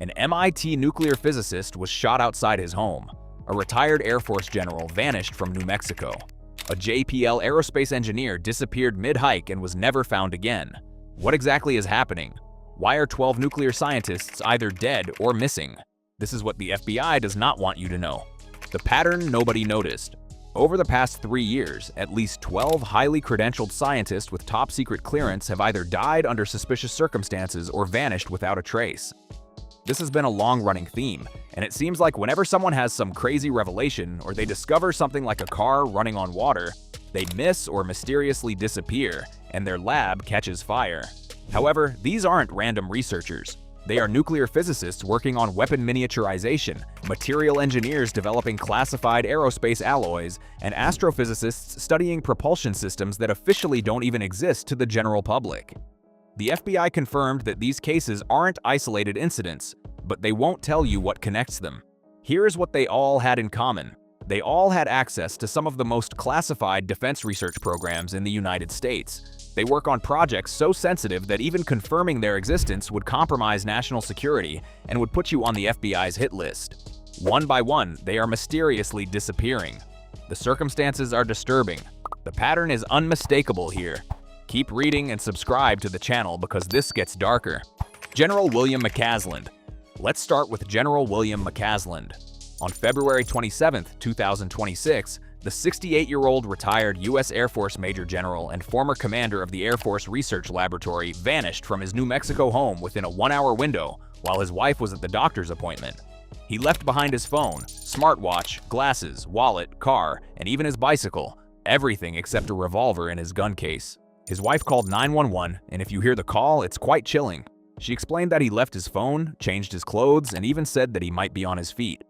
An MIT nuclear physicist was shot outside his home. A retired Air Force general vanished from New Mexico. A JPL Aerospace engineer disappeared mid-hike and was never found again. What exactly is happening? Why are 12 nuclear scientists either dead or missing? This is what the FBI does not want you to know. The pattern nobody noticed. Over the past 3 years, at least 12 highly credentialed scientists with top-secret clearance have either died under suspicious circumstances or vanished without a trace. This has been a long-running theme, and it seems like whenever someone has some crazy revelation or they discover something like a car running on water, they miss or mysteriously disappear, and their lab catches fire. However, these aren't random researchers. They are nuclear physicists working on weapon miniaturization, material engineers developing classified aerospace alloys, and astrophysicists studying propulsion systems that officially don't even exist to the general public. The FBI confirmed that these cases aren't isolated incidents, but they won't tell you what connects them. Here's what they all had in common. They all had access to some of the most classified defense research programs in the United States. They work on projects so sensitive that even confirming their existence would compromise national security and would put you on the FBI's hit list. One by one, they are mysteriously disappearing. The circumstances are disturbing. The pattern is unmistakable here. Keep reading and subscribe to the channel because this gets darker. General William McCasland. Let's start with General William McCasland. On February 27, 2026, the 68-year-old retired U.S. Air Force Major General and former commander of the Air Force Research Laboratory vanished from his New Mexico home within a 1-hour window while his wife was at the doctor's appointment. He left behind his phone, smartwatch, glasses, wallet, car, and even his bicycle, everything except a revolver in his gun case. His wife called 911, and if you hear the call, it's quite chilling. She explained that he left his phone, changed his clothes, and even said that he might be on his feet.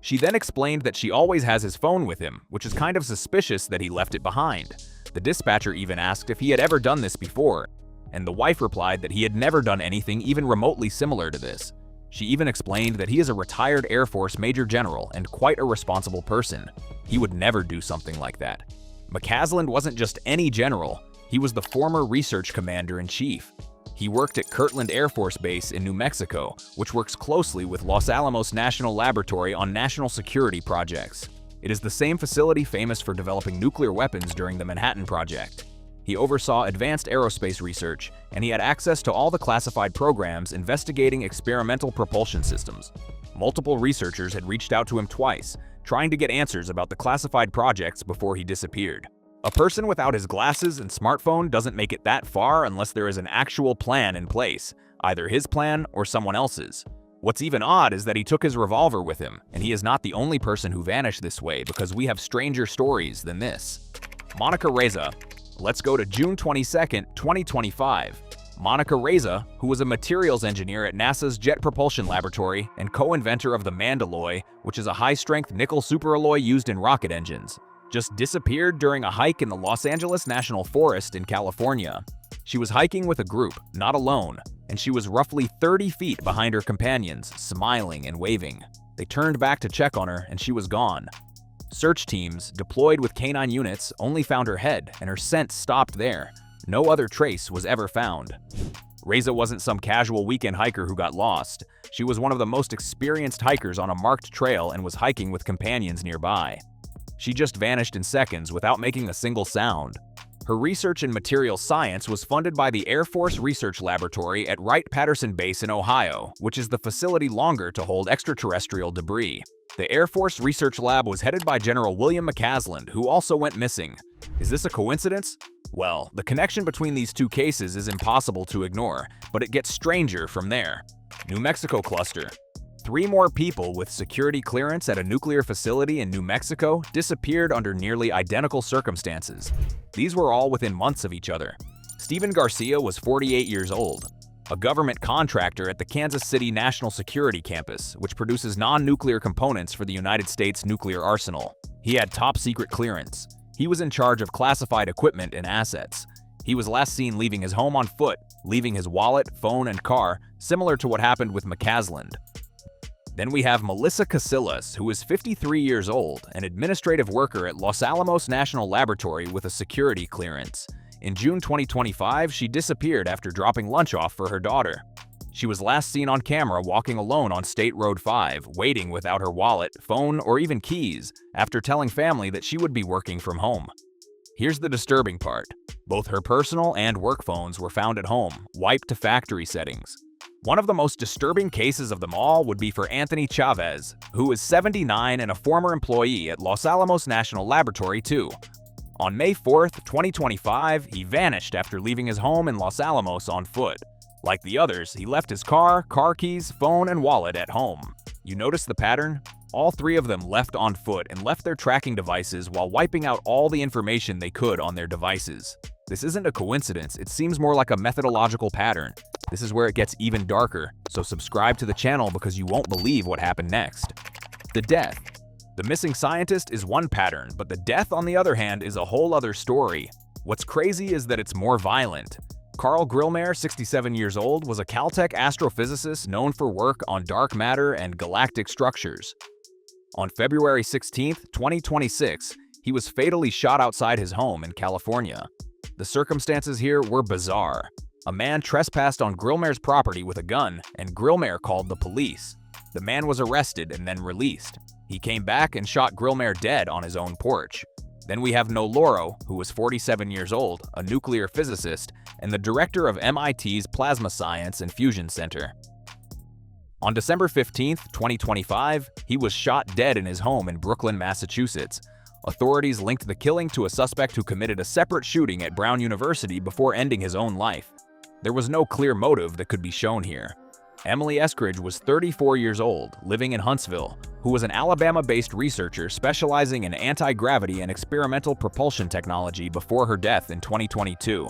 She then explained that she always has his phone with him, which is kind of suspicious that he left it behind. The dispatcher even asked if he had ever done this before, and the wife replied that he had never done anything even remotely similar to this. She even explained that he is a retired Air Force Major General and quite a responsible person. He would never do something like that. McCasland wasn't just any general. He was the former research commander-in-chief. He worked at Kirtland Air Force Base in New Mexico, which works closely with Los Alamos National Laboratory on national security projects. It is the same facility famous for developing nuclear weapons during the Manhattan Project. He oversaw advanced aerospace research, and he had access to all the classified programs investigating experimental propulsion systems. Multiple researchers had reached out to him twice, trying to get answers about the classified projects before he disappeared. A person without his glasses and smartphone doesn't make it that far unless there is an actual plan in place, either his plan or someone else's. What's even odd is that he took his revolver with him, and he is not the only person who vanished this way because we have stranger stories than this. Monica Reza. Let's go to June 22, 2025. Monica Reza, who was a materials engineer at NASA's Jet Propulsion Laboratory and co-inventor of the Mandalloy, which is a high-strength nickel superalloy used in rocket engines, just disappeared during a hike in the Los Angeles National Forest in California. She was hiking with a group, not alone, and she was roughly 30 feet behind her companions, smiling and waving. They turned back to check on her, and she was gone. Search teams, deployed with canine units, only found her head, and her scent stopped there. No other trace was ever found. Reza wasn't some casual weekend hiker who got lost. She was one of the most experienced hikers on a marked trail and was hiking with companions nearby. She just vanished in seconds without making a single sound. Her research in material science was funded by the Air Force Research Laboratory at Wright-Patterson Base in Ohio, which is the facility longer to hold extraterrestrial debris. The Air Force Research Lab was headed by General William McCasland, who also went missing. Is this a coincidence? Well, the connection between these two cases is impossible to ignore, but it gets stranger from there. New Mexico cluster. 3 more people with security clearance at a nuclear facility in New Mexico disappeared under nearly identical circumstances. These were all within months of each other. Stephen Garcia was 48 years old, a government contractor at the Kansas City National Security Campus, which produces non-nuclear components for the United States nuclear arsenal. He had top-secret clearance. He was in charge of classified equipment and assets. He was last seen leaving his home on foot, leaving his wallet, phone, and car, similar to what happened with McCasland. Then we have Melissa Casillas, who is 53 years old, an administrative worker at Los Alamos National Laboratory with a security clearance. In June 2025, she disappeared after dropping lunch off for her daughter. She was last seen on camera walking alone on State Road 5, waiting without her wallet, phone, or even keys, after telling family that she would be working from home. Here's the disturbing part. Both her personal and work phones were found at home, wiped to factory settings. One of the most disturbing cases of them all would be for Anthony Chavez, who is 79 and a former employee at Los Alamos National Laboratory 2. On May 4, 2025, he vanished after leaving his home in Los Alamos on foot. Like the others, he left his car keys, phone, and wallet at home. You notice the pattern? All three of them left on foot and left their tracking devices while wiping out all the information they could on their devices. This isn't a coincidence, it seems more like a methodological pattern. This is where it gets even darker, so subscribe to the channel because you won't believe what happened next. The death. The missing scientist is one pattern, but the death, on the other hand, is a whole other story. What's crazy is that it's more violent. Carl Grillmair, 67 years old, was a Caltech astrophysicist known for work on dark matter and galactic structures. On February 16, 2026, he was fatally shot outside his home in California. The circumstances here were bizarre. A man trespassed on Grillmair's property with a gun, and Grillmair called the police. The man was arrested and then released. He came back and shot Grillmair dead on his own porch. Then we have Noloro, who was 47 years old, a nuclear physicist, and the director of MIT's Plasma Science and Fusion Center. On December 15, 2025, he was shot dead in his home in Brooklyn, Massachusetts. Authorities linked the killing to a suspect who committed a separate shooting at Brown University before ending his own life. There was no clear motive that could be shown here. Emily Eskridge was 34 years old, living in Huntsville, who was an Alabama-based researcher specializing in anti-gravity and experimental propulsion technology before her death in 2022.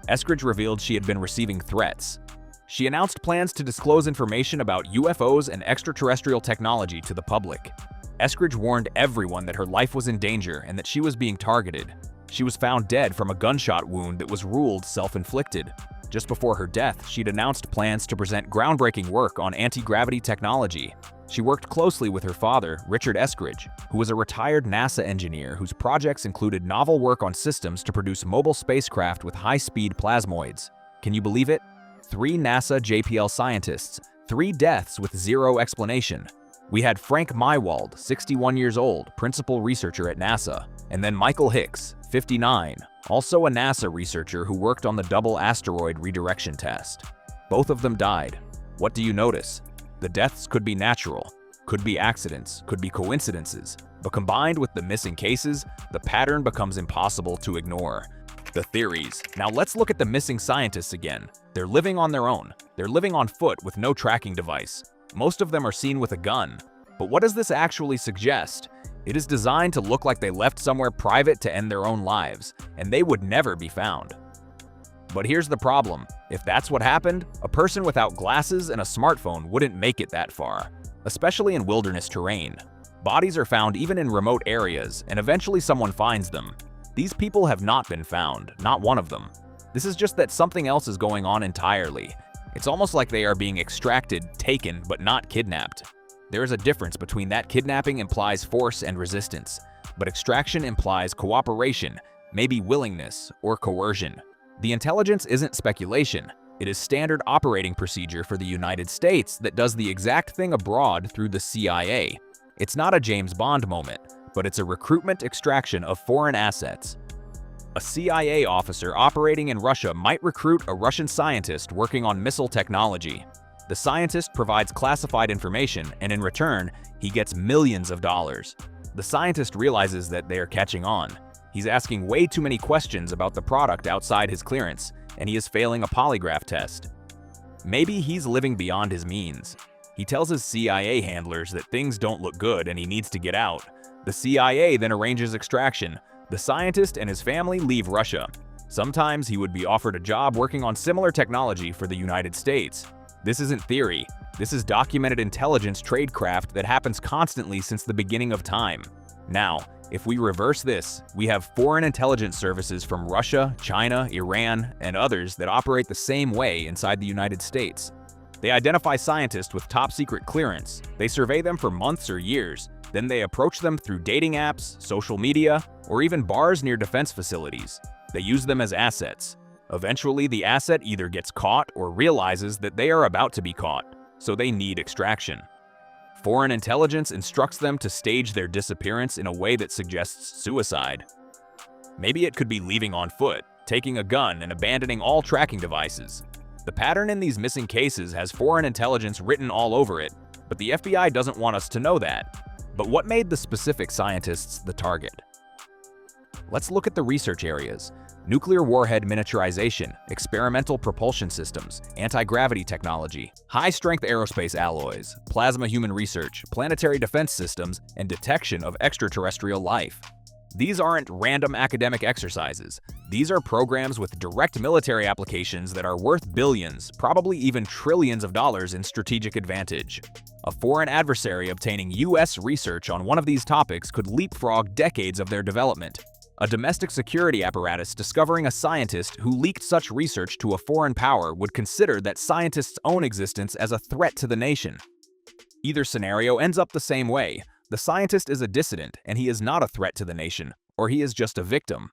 Eskridge revealed she had been receiving threats. She announced plans to disclose information about UFOs and extraterrestrial technology to the public. Eskridge warned everyone that her life was in danger and that she was being targeted. She was found dead from a gunshot wound that was ruled self-inflicted. Just before her death, she'd announced plans to present groundbreaking work on anti-gravity technology. She worked closely with her father, Richard Eskridge, who was a retired NASA engineer whose projects included novel work on systems to produce mobile spacecraft with high-speed plasmoids. Can you believe it? 3 NASA JPL scientists, 3 deaths with zero explanation. We had Frank Mywald, 61 years old, principal researcher at NASA, and then Michael Hicks, 59, also a NASA researcher who worked on the double asteroid redirection test. Both of them died. What do you notice? The deaths could be natural, could be accidents, could be coincidences, but combined with the missing cases, the pattern becomes impossible to ignore. The theories. Now let's look at the missing scientists again. They're living on their own. They're living on foot with no tracking device. Most of them are seen with a gun. But what does this actually suggest? It is designed to look like they left somewhere private to end their own lives, and they would never be found. But here's the problem. If that's what happened, a person without glasses and a smartphone wouldn't make it that far, especially in wilderness terrain. Bodies are found even in remote areas, and eventually someone finds them. These people have not been found, not one of them. This is just that something else is going on entirely. It's almost like they are being extracted, taken, but not kidnapped. There is a difference between that. Kidnapping implies force and resistance, but extraction implies cooperation, maybe willingness or coercion. The intelligence isn't speculation. It is standard operating procedure for the United States that does the exact thing abroad through the CIA. It's not a James Bond moment, but it's a recruitment extraction of foreign assets. A CIA officer operating in Russia might recruit a Russian scientist working on missile technology. The scientist provides classified information, and in return, he gets millions of dollars. The scientist realizes that they are catching on. He's asking way too many questions about the product outside his clearance, and he is failing a polygraph test. Maybe he's living beyond his means. He tells his CIA handlers that things don't look good and he needs to get out. The CIA then arranges extraction. The scientist and his family leave Russia. Sometimes he would be offered a job working on similar technology for the United States. This isn't theory. This is documented intelligence tradecraft that happens constantly since the beginning of time. Now, if we reverse this, we have foreign intelligence services from Russia, China, Iran, and others that operate the same way inside the United States. They identify scientists with top-secret clearance. They survey them for months or years. Then they approach them through dating apps, social media, or even bars near defense facilities. They use them as assets. Eventually, the asset either gets caught or realizes that they are about to be caught, so they need extraction. Foreign intelligence instructs them to stage their disappearance in a way that suggests suicide. Maybe it could be leaving on foot, taking a gun, and abandoning all tracking devices. The pattern in these missing cases has foreign intelligence written all over it, but the FBI doesn't want us to know that. But what made the specific scientists the target? Let's look at the research areas: nuclear warhead miniaturization, experimental propulsion systems, anti-gravity technology, high-strength aerospace alloys, plasma human research, planetary defense systems, and detection of extraterrestrial life. These aren't random academic exercises. These are programs with direct military applications that are worth billions, probably even trillions of dollars in strategic advantage. A foreign adversary obtaining US research on one of these topics could leapfrog decades of their development. A domestic security apparatus discovering a scientist who leaked such research to a foreign power would consider that scientist's own existence as a threat to the nation. Either scenario ends up the same way. The scientist is a dissident, and he is not a threat to the nation, or he is just a victim.